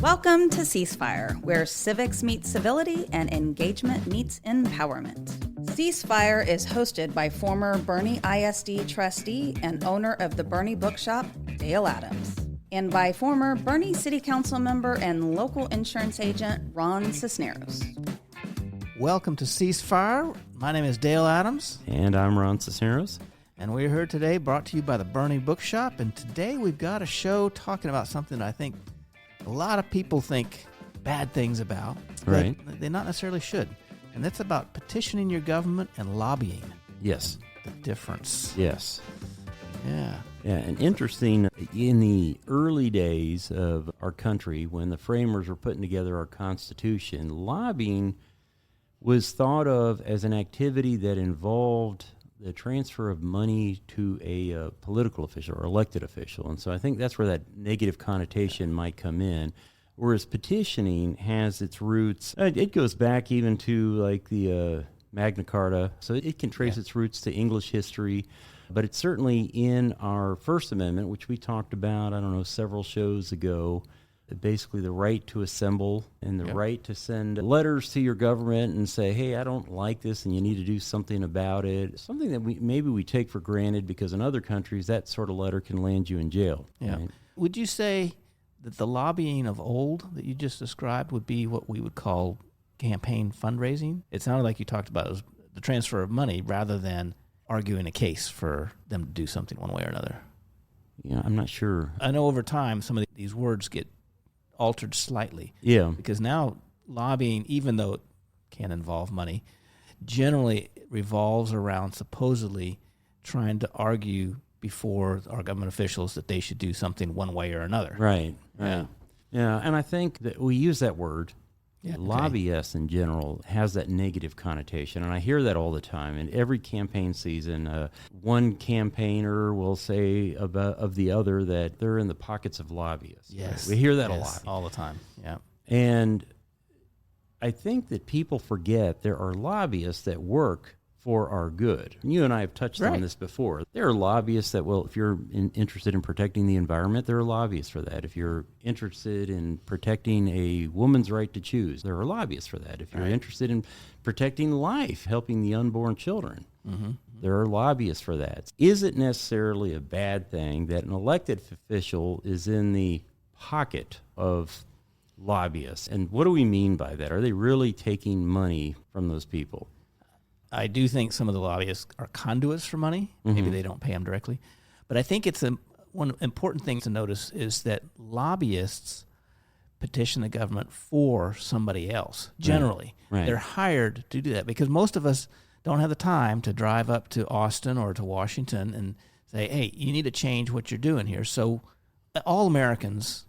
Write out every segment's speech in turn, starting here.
Welcome to Ceasefire, where civics meets civility and engagement meets empowerment. Ceasefire is hosted by former Boerne ISD trustee and owner of the Boerne Bookshop, Dale Adams, and by former Boerne City Council member and local insurance agent, Ron Cisneros. Welcome to Ceasefire. My name is Dale Adams. And I'm Ron Cisneros. And we're here today brought to you by the Boerne Bookshop. And today we've got a show talking about something that I think a lot of people think bad things about. Right. They not necessarily should. And that's about petitioning your government and lobbying. Yes. The difference. Yes. Yeah. Yeah, and interesting, in the early days of our country, when the framers were putting together our Constitution, lobbying was thought of as an activity that involved the transfer of money to a political official or elected official. And so I think that's where that negative connotation might come in. Whereas petitioning has its roots, it goes back even to like the Magna Carta. So it can trace its roots to English history. But it's certainly in our First Amendment, which we talked about, several shows ago. Basically the right to assemble and the right to send letters to your government and say, hey, I don't like this and you need to do something about it. Something that we take for granted because in other countries that sort of letter can land you in jail. Yeah. Right? Would you say that the lobbying of old that you just described would be what we would call campaign fundraising? It sounded like you talked about it was the transfer of money rather than arguing a case for them to do something one way or another. Yeah, I'm not sure. I know over time some of these words get altered slightly. Yeah. Because now lobbying, even though it can involve money, generally revolves around supposedly trying to argue before our government officials that they should do something one way or another. Right. Yeah. Yeah, and I think that we use that word. Yeah, Lobbyists in general has that negative connotation, and I hear that all the time. In every campaign season, one campaigner will say of the other that they're in the pockets of lobbyists. Yes. Right? We hear that a lot. All the time, yeah. And I think that people forget there are lobbyists that work for our good. You and I have touched on this before. There are lobbyists that if you're interested in protecting the environment, there are lobbyists for that. If you're interested in protecting a woman's right to choose, there are lobbyists for that. If you're interested in protecting life, helping the unborn children, there are lobbyists for that. Is it necessarily a bad thing that an elected official is in the pocket of lobbyists? And what do we mean by that? Are they really taking money from those people? I do think some of the lobbyists are conduits for money. Maybe they don't pay them directly. But I think it's one important thing to notice is that lobbyists petition the government for somebody else, generally. Right. They're hired to do that because most of us don't have the time to drive up to Austin or to Washington and say, hey, you need to change what you're doing here. So all Americans,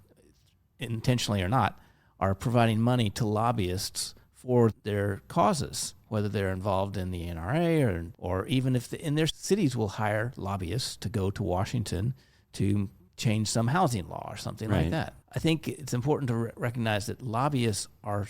intentionally or not, are providing money to lobbyists for their causes, whether they're involved in the NRA or even if in their cities will hire lobbyists to go to Washington to change some housing law or something like that. I think it's important to recognize that lobbyists are,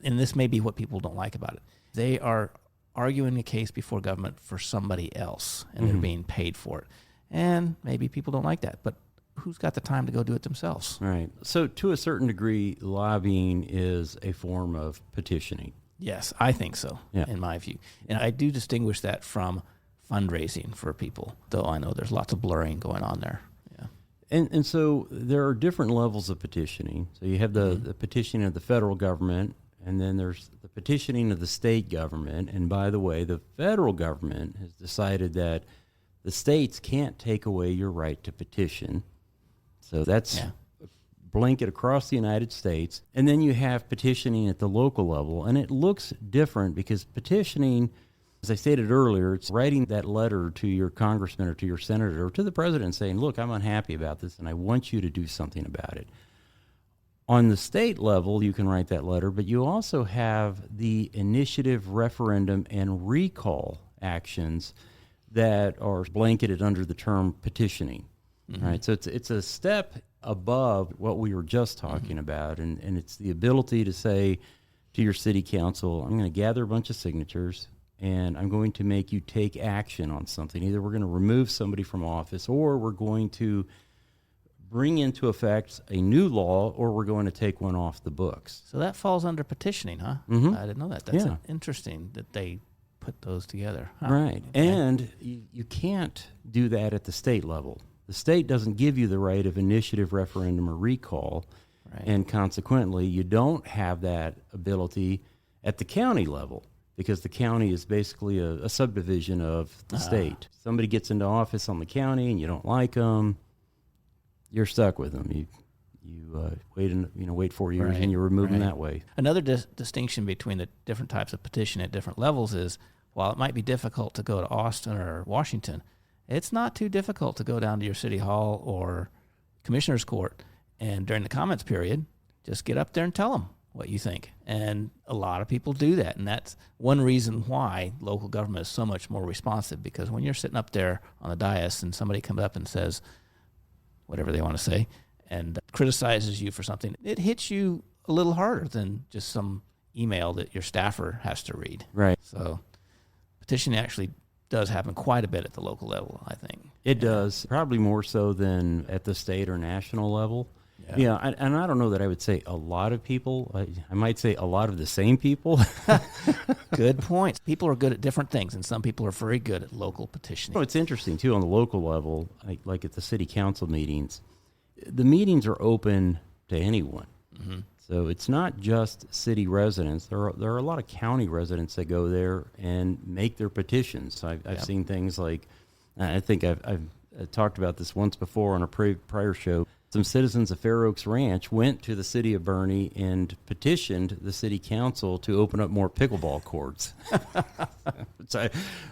and this may be what people don't like about it, they are arguing a case before government for somebody else, and they're being paid for it. And maybe people don't like that, but who's got the time to go do it themselves? Right. So to a certain degree, lobbying is a form of petitioning. Yes, I think so, in my view. And I do distinguish that from fundraising for people, though I know there's lots of blurring going on there. Yeah. And so there are different levels of petitioning. So you have the petitioning of the federal government, and then there's the petitioning of the state government. And by the way, the federal government has decided that the states can't take away your right to petition. So that's blanket across the United States. And then you have petitioning at the local level. And it looks different because petitioning, as I stated earlier, it's writing that letter to your congressman or to your senator or to the president saying, look, I'm unhappy about this and I want you to do something about it. On the state level, you can write that letter, but you also have the initiative, referendum, and recall actions that are blanketed under the term petitioning. Right, so it's a step above what we were just talking about, and it's the ability to say to your city council, I'm going to gather a bunch of signatures, and I'm going to make you take action on something. Either we're going to remove somebody from office, or we're going to bring into effect a new law, or we're going to take one off the books. So that falls under petitioning, huh? Mhm. I didn't know that. That's Yeah. interesting that they put those together. Huh. Right. Okay. And you can't do that at the state level. The state doesn't give you the right of initiative, referendum, or recall. Right. And consequently, you don't have that ability at the county level, because the county is basically a subdivision of the state. Somebody gets into office on the county and you don't like them, you're stuck with them. You wait 4 years Right, and you remove them right. that way. Another distinction between the different types of petition at different levels is, while it might be difficult to go to Austin or Washington, it's not too difficult to go down to your city hall or commissioner's court, and during the comments period, just get up there and tell them what you think. And a lot of people do that, and that's one reason why local government is so much more responsive, because when you're sitting up there on the dais and somebody comes up and says whatever they want to say and criticizes you for something, it hits you a little harder than just some email that your staffer has to read. Right. So petitioning actually does happen quite a bit at the local level, I think. It does, probably more so than at the state or national level. Yeah, and I don't know that I would say a lot of people. I might say a lot of the same people. Good point. People are good at different things, and some people are very good at local petitioning. It's interesting, too, on the local level, like at the city council meetings. The meetings are open to anyone. Mm-hmm. So it's not just city residents. There are a lot of county residents that go there and make their petitions. I've seen things like, I think I've talked about this once before on a prior show. Some citizens of Fair Oaks Ranch went to the city of Boerne and petitioned the city council to open up more pickleball courts. Which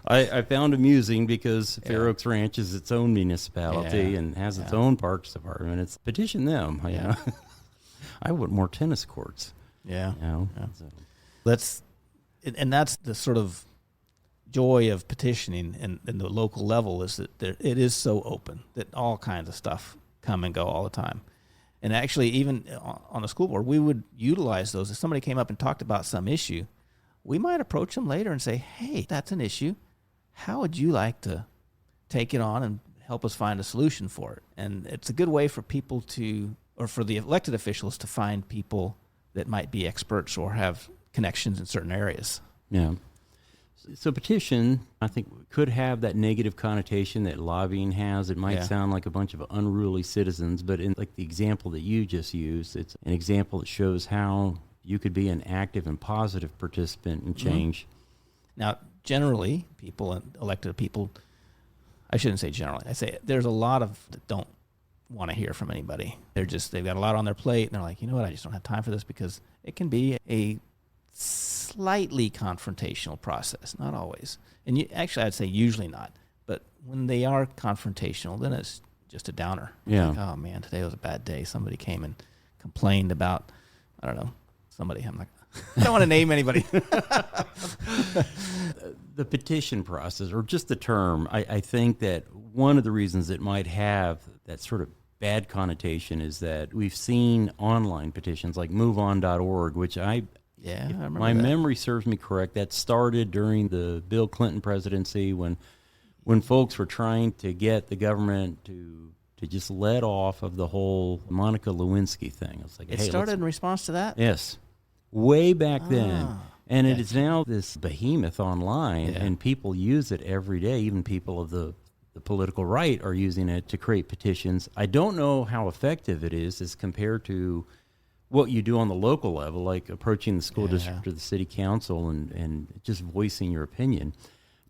I found amusing, because Fair Oaks Ranch is its own municipality and has its own parks department. It's petition them. You know? I want more tennis courts. Yeah. You know? So. And that's the sort of joy of petitioning in the local level, is that it is so open that all kinds of stuff come and go all the time. And actually, even on the school board, we would utilize those. If somebody came up and talked about some issue, we might approach them later and say, hey, that's an issue. How would you like to take it on and help us find a solution for it? And it's a good way for people or for the elected officials to find people that might be experts or have connections in certain areas. Yeah. So petition, I think, could have that negative connotation that lobbying has. It might sound like a bunch of unruly citizens, but in like the example that you just used, it's an example that shows how you could be an active and positive participant in change. Mm-hmm. Now, generally, elected people, I shouldn't say generally, I say there's a lot of that don't want to hear from anybody. They've got a lot on their plate, and they're like, you know what, I just don't have time for this, because it can be a slightly confrontational process, not always. And actually, I'd say usually not. But when they are confrontational, then it's just a downer. Yeah. Like, oh man, today was a bad day. Somebody came and complained about, I don't know, somebody. I'm like, I don't want to name anybody. The petition process, or just the term, I think that one of the reasons it might have that sort of bad connotation is that we've seen online petitions like MoveOn.org, which I remember my memory serves me correct, that started during the Bill Clinton presidency when folks were trying to get the government to just let off of the whole Monica Lewinsky thing. It's like, it started in response to that? Yes. Way back then. And it is now this behemoth online, and people use it every day. Even people of the political right are using it to create petitions. I don't know how effective it is as compared to what you do on the local level, like approaching the school district or the city council and just voicing your opinion.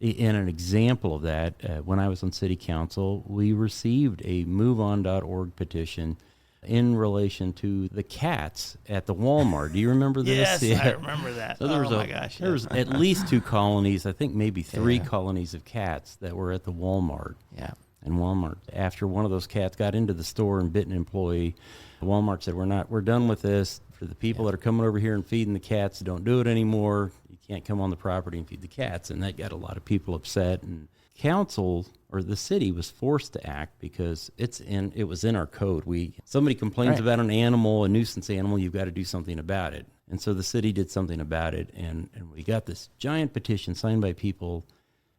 In an example of that, when I was on city council, we received a MoveOn.org petition in relation to the cats at the Walmart. Do you remember this? Yes, I remember that. So there was at least 2 colonies, I think maybe 3 colonies of cats that were at the Walmart. Yeah. And Walmart, after one of those cats got into the store and bit an employee, Walmart said, we're done with this. For the people that are coming over here and feeding the cats, don't do it anymore. You can't come on the property and feed the cats. And that got a lot of people upset. And council, or the city, was forced to act because it was in our code. Somebody complains about an animal, a nuisance animal, you've got to do something about it. And so the city did something about it, and we got this giant petition signed by people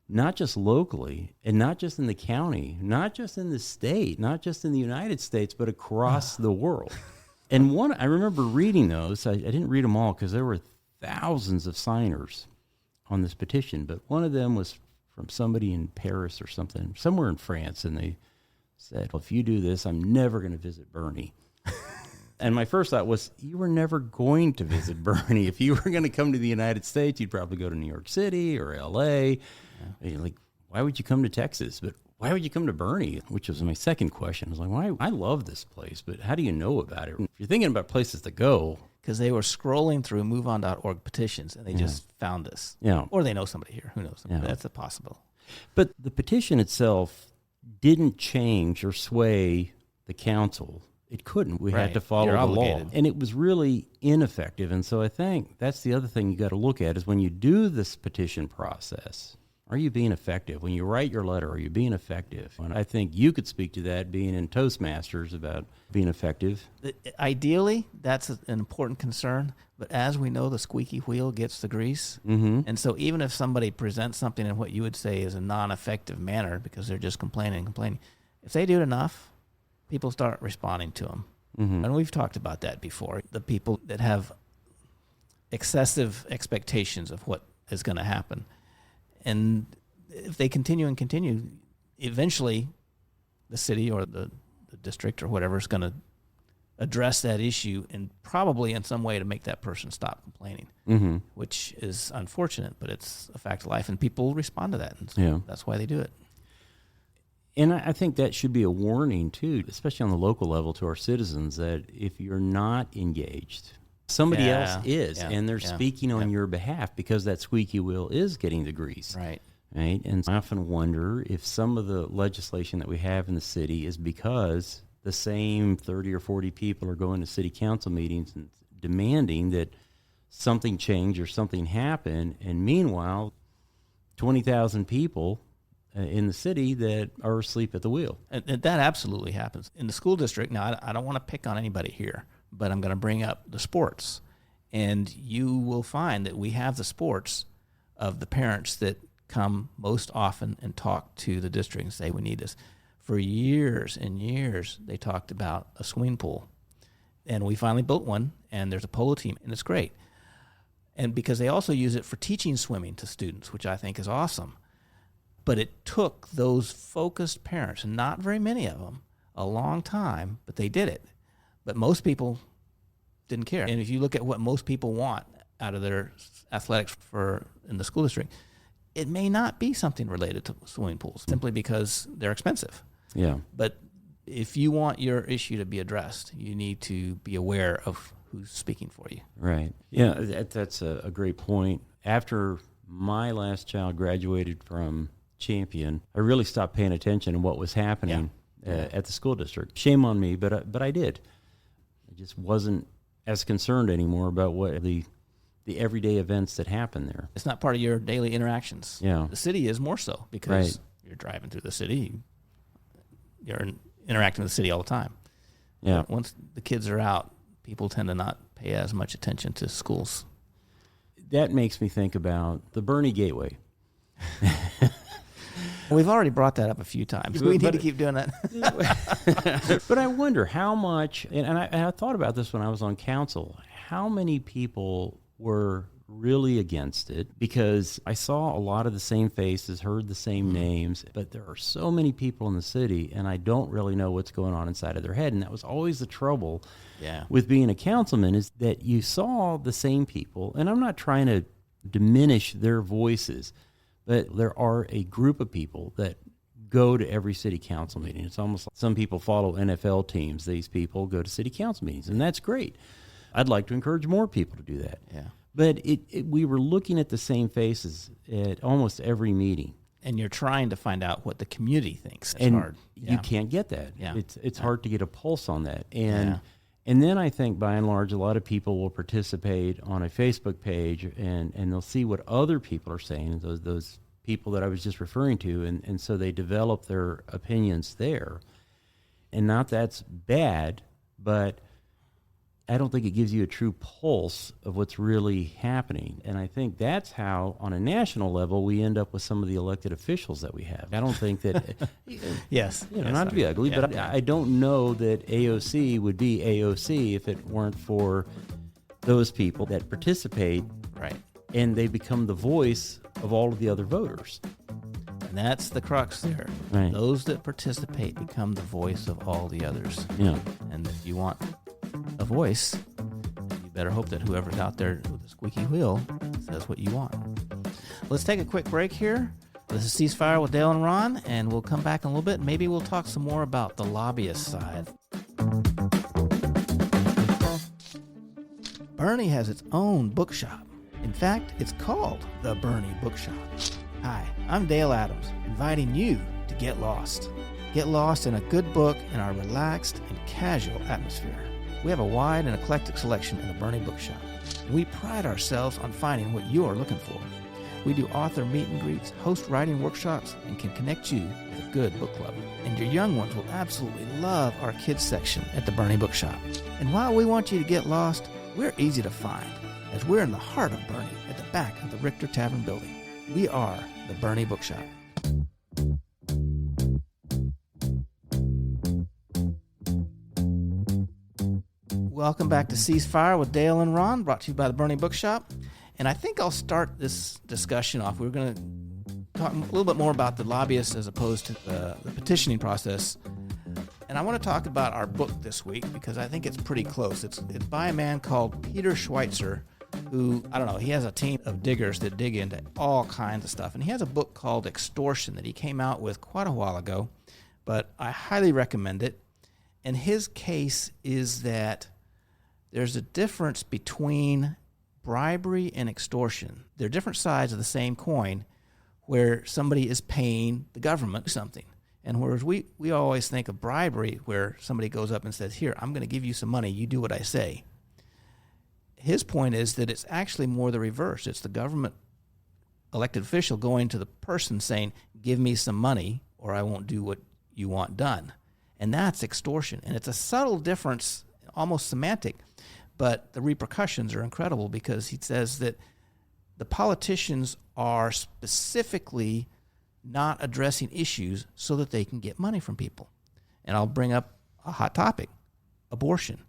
not just locally and not just in the county, not just in the state, not just in the United States, but across the world. And I remember reading those. I didn't read them all because there were thousands of signers on this petition, but one of them was from somebody in Paris or something, somewhere in France, and they said, well, if you do this, I'm never going to visit Boerne. And my first thought was, you were never going to visit Boerne. If you were going to come to the United States, you'd probably go to New York City or L.A. Yeah. Like, why would you come to Texas? But why would you come to Boerne? Which was my second question. I was like, why? I love this place, but how do you know about it? If you're thinking about places to go. Because they were scrolling through MoveOn.org petitions, and they just found us. Yeah. Or they know somebody here. Who knows? Yeah. That's possible. But the petition itself didn't change or sway the council. It couldn't. We had to follow the law. And it was really ineffective. And so I think that's the other thing you got to look at is when you do this petition process, are you being effective? When you write your letter, are you being effective? And I think you could speak to that being in Toastmasters about being effective. Ideally, that's an important concern. But as we know, the squeaky wheel gets the grease. Mm-hmm. And so even if somebody presents something in what you would say is a non-effective manner because they're just complaining, if they do it enough, people start responding to them. Mm-hmm. And we've talked about that before. The people that have excessive expectations of what is going to happen. And if they continue, eventually the city or the district or whatever is going to address that issue and probably in some way to make that person stop complaining, mm-hmm. which is unfortunate, but it's a fact of life. And people respond to that. And so that's why they do it. And I think that should be a warning, too, especially on the local level to our citizens, that if you're not engaged, somebody else is, and they're speaking on your behalf because that squeaky wheel is getting the grease. Right. And I often wonder if some of the legislation that we have in the city is because the same 30 or 40 people are going to city council meetings and demanding that something change or something happen, and meanwhile, 20,000 people in the city that are asleep at the wheel. And that absolutely happens. In the school district, now I don't want to pick on anybody here, but I'm going to bring up the sports. And you will find that we have the sports of the parents that come most often and talk to the district and say, we need this. For years and years, they talked about a swimming pool. And we finally built one, and there's a polo team, and it's great. And because they also use it for teaching swimming to students, which I think is awesome. But it took those focused parents, and not very many of them, a long time, but they did it. But most people didn't care. And if you look at what most people want out of their athletics in the school district, it may not be something related to swimming pools, simply because they're expensive. Yeah. But if you want your issue to be addressed, you need to be aware of who's speaking for you. Right. Yeah, that's a great point. After my last child graduated from Champion, I really stopped paying attention to what was happening at the school district. Shame on me, but I did. I just wasn't as concerned anymore about what the everyday events that happen there. It's not part of your daily interactions. Yeah. The city is more so because you're driving through the city. You're interacting with the city all the time. Yeah. But once the kids are out, people tend to not pay as much attention to schools. That makes me think about the Boerne Gateway. We've already brought that up a few times. We need to keep doing that. But I wonder how much, and I thought about this when I was on council, how many people were really against it, because I saw a lot of the same faces, heard the same names, but there are so many people in the city, and I don't really know what's going on inside of their head. And that was always the trouble with being a councilman, is that you saw the same people, and I'm not trying to diminish their voices, but there are a group of people that go to every city council meeting. It's almost like some people follow NFL teams. These people go to city council meetings, and that's great. I'd like to encourage more people to do that. Yeah. But we were looking at the same faces at almost every meeting. And you're trying to find out what the community thinks. It's and hard. You can't get that. Yeah. It's hard to get a pulse on that. And then I think, by and large, a lot of people will participate on a Facebook page, and they'll see what other people are saying, those people that I was just referring to, and so they develop their opinions there. And not that's bad, but I don't think it gives you a true pulse of what's really happening. And I think that's how, on a national level, we end up with some of the elected officials that we have. I don't think that, Yes. not to be ugly, but I don't know that AOC would be AOC if it weren't for those people that participate. Right. And they become the voice of all of the other voters. And that's the crux there. Right. Those that participate become the voice of all the others. Yeah. And if you want a voice, then you better hope that whoever's out there with the squeaky wheel says what you want. Let's take a quick break here. This is Ceasefire with Dale and Ron, and we'll come back in a little bit. Maybe we'll talk some more about the lobbyist side. Boerne has its own bookshop. In fact, it's called the Boerne Bookshop. Hi, I'm Dale Adams, inviting you to get lost. Get lost in a good book in our relaxed and casual atmosphere. We have a wide and eclectic selection in the Boerne Bookshop, and we pride ourselves on finding what you are looking for. We do author meet and greets, host writing workshops, and can connect you with a good book club. And your young ones will absolutely love our kids section at the Boerne Bookshop. And while we want you to get lost, we're easy to find, as we're in the heart of Boerne at the back of the Richter Tavern building. We are the Boerne Bookshop. Welcome back to Ceasefire with Dale and Ron, brought to you by the Boerne Bookshop. And I think I'll start this discussion off. We're going to talk a little bit more about the lobbyists as opposed to the petitioning process. And I want to talk about our book this week because I think it's pretty close. It's by a man called Peter Schweitzer, who, I don't know, he has a team of diggers that dig into all kinds of stuff. And he has a book called Extortion that he came out with quite a while ago, but I highly recommend it. And his case is that there's a difference between bribery and extortion. They're different sides of the same coin where somebody is paying the government something. And whereas we always think of bribery where somebody goes up and says, here, I'm going to give you some money, you do what I say. His point is that it's actually more the reverse. It's the government elected official going to the person saying, give me some money or I won't do what you want done. And that's extortion. And it's a subtle difference, almost semantic, but the repercussions are incredible because he says that the politicians are specifically not addressing issues so that they can get money from people. And I'll bring up a hot topic, abortion.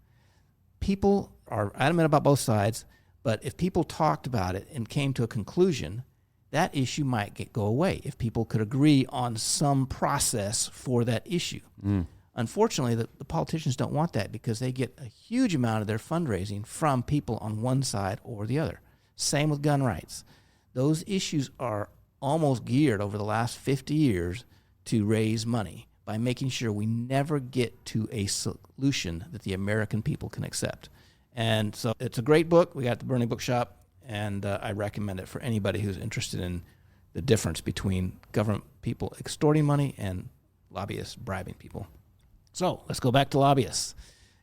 People are adamant about both sides, but if people talked about it and came to a conclusion, that issue might go away if people could agree on some process for that issue. Unfortunately, the politicians don't want that because they get a huge amount of their fundraising from people on one side or the other. Same with gun rights. Those issues are almost geared over the last 50 years to raise money by making sure we never get to a solution that the American people can accept. And so it's a great book. We got at the Boerne Bookshop, and I recommend it for anybody who's interested in the difference between government people extorting money and lobbyists bribing people. So let's go back to lobbyists.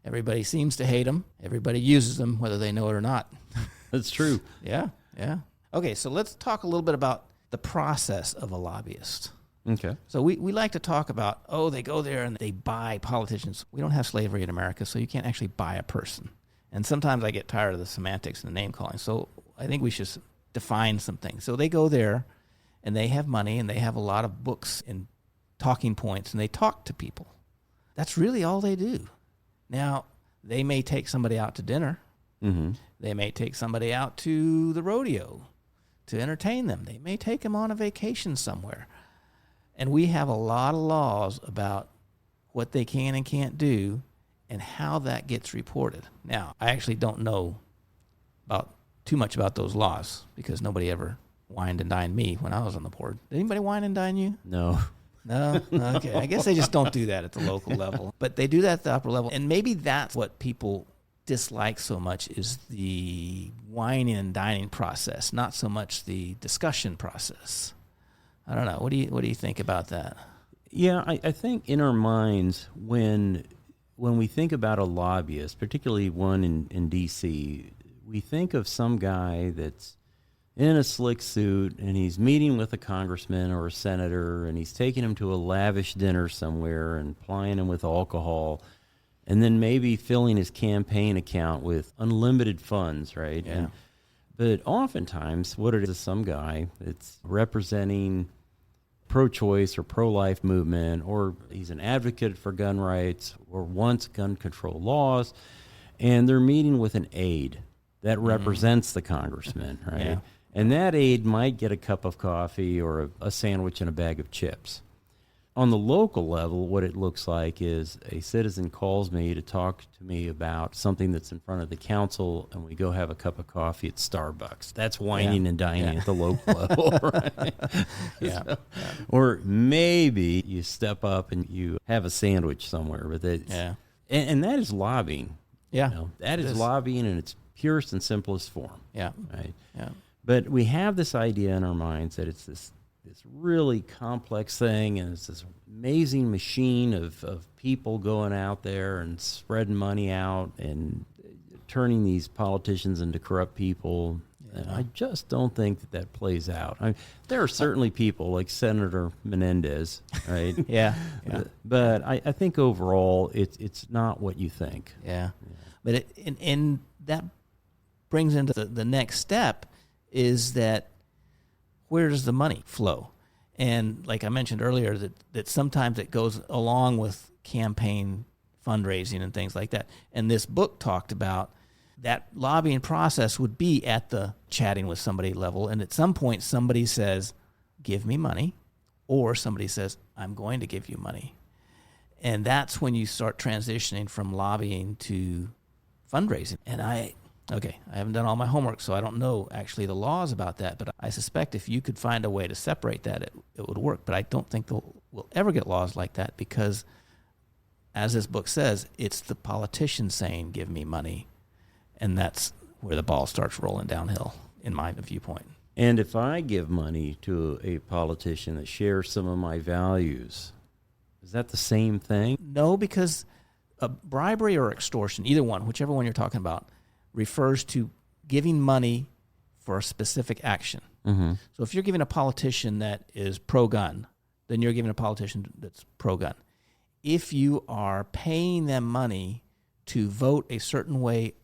Everybody seems to hate them. Everybody uses them, whether they know it or not. That's true. Yeah. Okay, so let's talk a little bit about the process of a lobbyist. Okay. So we like to talk about, they go there and they buy politicians. We don't have slavery in America, so you can't actually buy a person. And sometimes I get tired of the semantics and the name calling. So I think we should define some things. So they go there and they have money and they have a lot of books and talking points and they talk to people. That's really all they do. Now, they may take somebody out to dinner. Mm-hmm. They may take somebody out to the rodeo to entertain them. They may take them on a vacation somewhere. And we have a lot of laws about what they can and can't do and how that gets reported. Now, I actually don't know too much about those laws because nobody ever wined and dined me when I was on the board. Did anybody wine and dine you? No. No? Okay. I guess they just don't do that at the local level. But they do that at the upper level. And maybe that's what people dislike so much is the wining and dining process, not so much the discussion process. I don't know. What do you think about that? Yeah, I think in our minds when we think about a lobbyist, particularly one in D.C., we think of some guy that's in a slick suit, and he's meeting with a congressman or a senator, and he's taking him to a lavish dinner somewhere and plying him with alcohol. and then maybe filling his campaign account with unlimited funds, right? Yeah. But oftentimes, what it is some guy that's representing pro-choice or pro-life movement, or he's an advocate for gun rights or wants gun control laws, and they're meeting with an aide that represents the congressman, right? Yeah. And that aide might get a cup of coffee or a sandwich and a bag of chips. On the local level, what it looks like is a citizen calls me to talk to me about something that's in front of the council, and we go have a cup of coffee at Starbucks. That's whining and dining at the local level, right? So, or maybe you step up and you have a sandwich somewhere, but and that is lobbying. Yeah, you know, that is lobbying in its purest and simplest form. Yeah, right. Yeah, but we have this idea in our minds that it's this really complex thing, and it's this amazing machine of people going out there and spreading money out and turning these politicians into corrupt people. Yeah. And I just don't think that plays out. I mean, there are certainly people like Senator Menendez, right? Yeah. But I think overall it's not what you think. Yeah. But and that brings into the next step is that where does the money flow? And like I mentioned earlier, that sometimes it goes along with campaign fundraising and things like that. And this book talked about that lobbying process would be at the chatting with somebody level. And at some point, somebody says, give me money, or somebody says, I'm going to give you money. And that's when you start transitioning from lobbying to fundraising. And I haven't done all my homework, so I don't know actually the laws about that, but I suspect if you could find a way to separate that, it would work. But I don't think we'll ever get laws like that because, as this book says, it's the politician saying, give me money, and that's where the ball starts rolling downhill, in my viewpoint. And if I give money to a politician that shares some of my values, is that the same thing? No, because bribery or extortion, either one, whichever one you're talking about, refers to giving money for a specific action. Mm-hmm. So if you're giving a politician that is pro-gun, then you're giving a politician that's pro-gun. If you are paying them money to vote a certain way,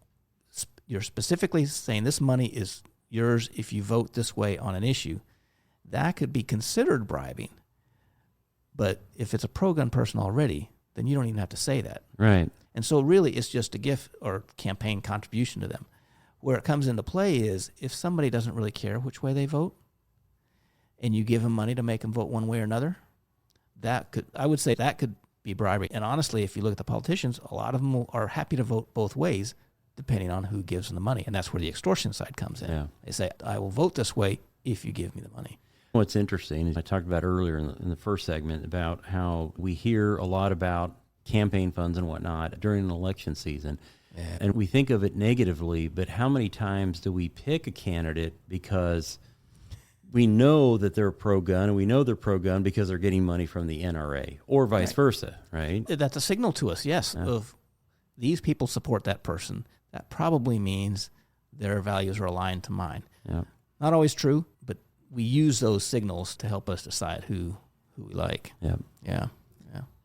you're specifically saying this money is yours if you vote this way on an issue, that could be considered bribing. But if it's a pro-gun person already, then you don't even have to say that. Right. And so really it's just a gift or campaign contribution to them. Where it comes into play is if somebody doesn't really care which way they vote and you give them money to make them vote one way or another, I would say that could be bribery. And honestly, if you look at the politicians, a lot of them are happy to vote both ways depending on who gives them the money. And that's where the extortion side comes in. Yeah. They say, I will vote this way if you give me the money. What's interesting is I talked about earlier in the first segment about how we hear a lot about campaign funds and whatnot during an election season. Yeah. And we think of it negatively, but how many times do we pick a candidate because we know that they're pro-gun, and we know they're pro-gun because they're getting money from the NRA, or vice versa, right? That's a signal to us, yes, of these people support that person. That probably means their values are aligned to mine. Yeah. Not always true, but we use those signals to help us decide who we like. Yeah. Yeah.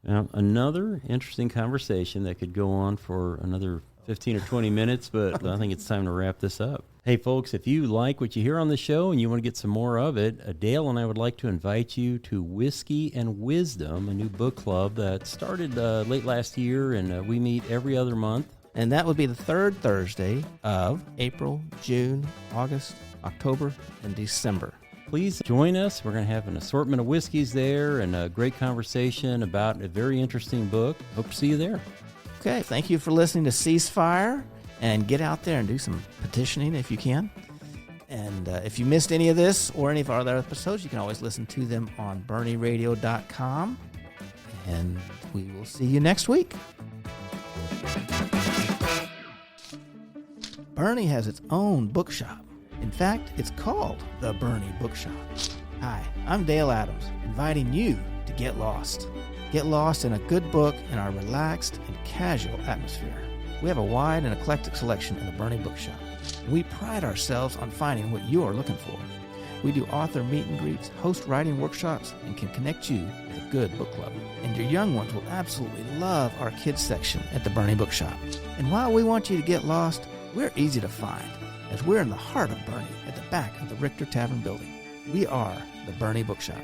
Now, another interesting conversation that could go on for another 15 or 20 minutes, but I think it's time to wrap this up. Hey, folks, if you like what you hear on the show and you want to get some more of it, Dale and I would like to invite you to Whiskey and Wisdom, a new book club that started late last year, and we meet every other month. And that would be the third Thursday of April, June, August, October, and December. Please join us. We're going to have an assortment of whiskeys there and a great conversation about a very interesting book. Hope to see you there. Okay, thank you for listening to Ceasefire, and get out there and do some petitioning if you can. And if you missed any of this or any of our other episodes, you can always listen to them on BoerneRadio.com. And we will see you next week. Boerne has its own bookshop. In fact, it's called the Boerne Bookshop. Hi, I'm Dale Adams, inviting you to get lost. Get lost in a good book in our relaxed and casual atmosphere. We have a wide and eclectic selection in the Boerne Bookshop. We pride ourselves on finding what you are looking for. We do author meet and greets, host writing workshops, and can connect you with a good book club. And your young ones will absolutely love our kids section at the Boerne Bookshop. And while we want you to get lost, we're easy to find, as we're in the heart of Boerne at the back of the Richter Tavern building. We are the Boerne Bookshop.